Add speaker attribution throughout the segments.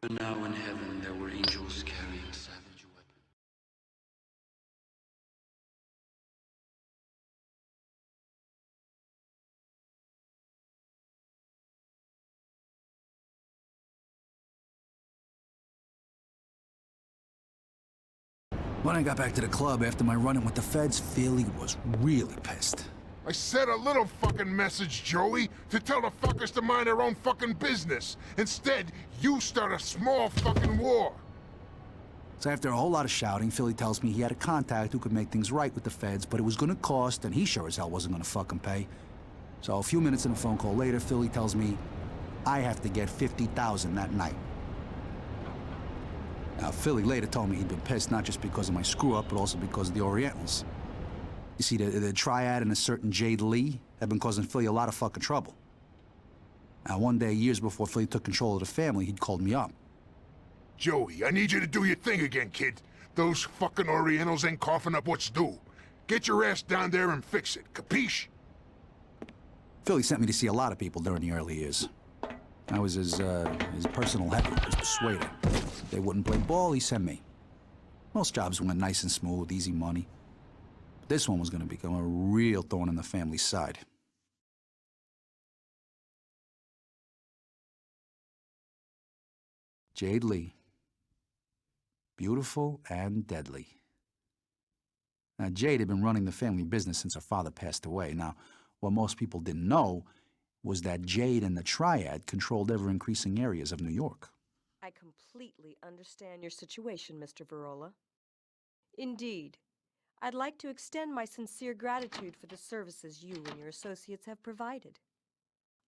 Speaker 1: Even now in heaven there were angels carrying savage weapons.
Speaker 2: When I got back to the club after my run-in with the feds, Philly was really pissed.
Speaker 3: I said a little fucking message, Joey, to tell the fuckers to mind their own fucking business. Instead, you start a small fucking war.
Speaker 2: So after a whole lot of shouting, Philly tells me he had a contact who could make things right with the feds, but it was gonna cost, and he sure as hell wasn't gonna fucking pay. So a few minutes in a phone call later, Philly tells me I have to get $50,000 that night. Now, Philly later told me he'd been pissed not just because of my screw-up, but also because of the Orientals. You see, the Triad and a certain Jade Lee have been causing Philly a lot of fucking trouble. Now, one day, years before Philly took control of the family, he'd called me up.
Speaker 3: Joey, I need you to do your thing again, kid. Those fucking Orientals ain't coughing up what's due. Get your ass down there and fix it, capiche?
Speaker 2: Philly sent me to see a lot of people during the early years. I was his personal heavy, his persuader. If they wouldn't play ball, he sent me. Most jobs went nice and smooth, easy money. But this one was gonna become a real thorn in the family's side. Jade Lee. Beautiful and deadly. Now, Jade had been running the family business since her father passed away. Now, what most people didn't know was that Jade and the Triad controlled ever-increasing areas of New York.
Speaker 4: I completely understand your situation, Mr. Verola. Indeed, I'd like to extend my sincere gratitude for the services you and your associates have provided.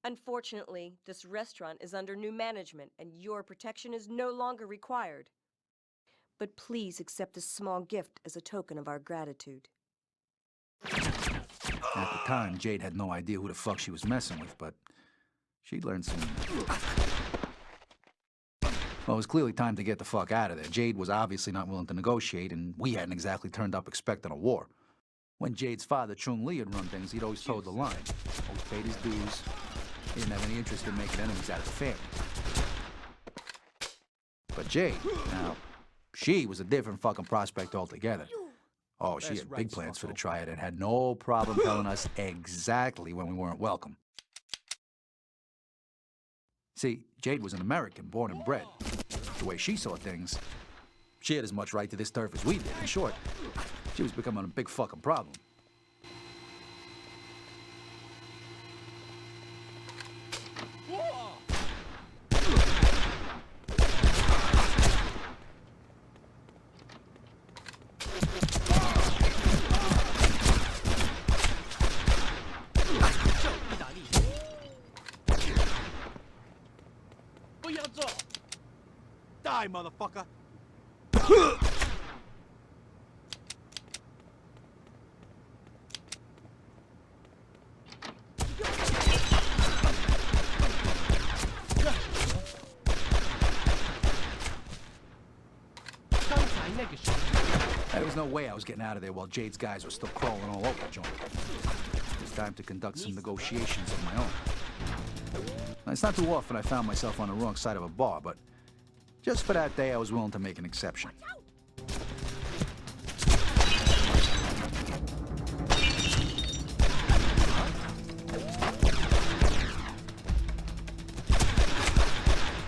Speaker 4: Unfortunately, this restaurant is under new management and your protection is no longer required. But please accept a small gift as a token of our gratitude.
Speaker 2: At the time, Jade had no idea who the fuck she was messing with, but she'd learned some... Well, it was clearly time to get the fuck out of there. Jade was obviously not willing to negotiate, and we hadn't exactly turned up expecting a war. When Jade's father, Chung Lee, had run things, he'd always toed the line. Always paid his dues. He didn't have any interest in making enemies out of the family. But Jade, now, she was a different fucking prospect altogether. Oh, she had big plans for the Triad and had no problem telling us exactly when we weren't welcome. See, Jade was an American, born and bred. The way she saw things, she had as much right to this turf as we did. In short, she was becoming a big fucking problem.
Speaker 5: Die, motherfucker!
Speaker 2: There was no way I was getting out of there while Jade's guys were still crawling all over the joint. It was time to conduct some negotiations of my own. Now, it's not too often I found myself on the wrong side of a bar, but just for that day, I was willing to make an exception.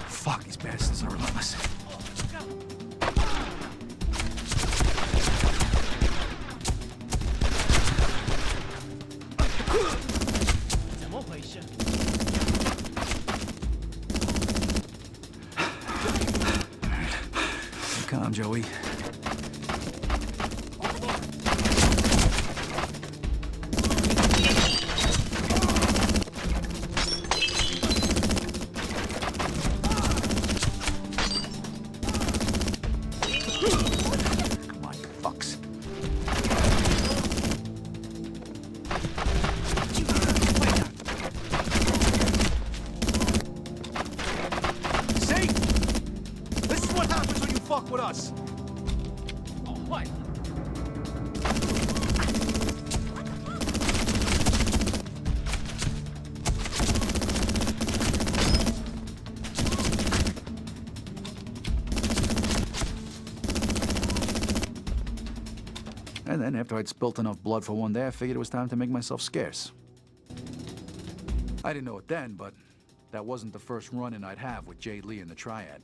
Speaker 2: Fuck, these bastards are relentless. Calm, Joey. Come on, you fucks.
Speaker 5: See? This is what happens when you fuck with us. Oh, what?
Speaker 2: And then, after I'd spilt enough blood for one day, I figured it was time to make myself scarce. I didn't know it then, but that wasn't the first run-in I'd have with Jade Lee and the Triad.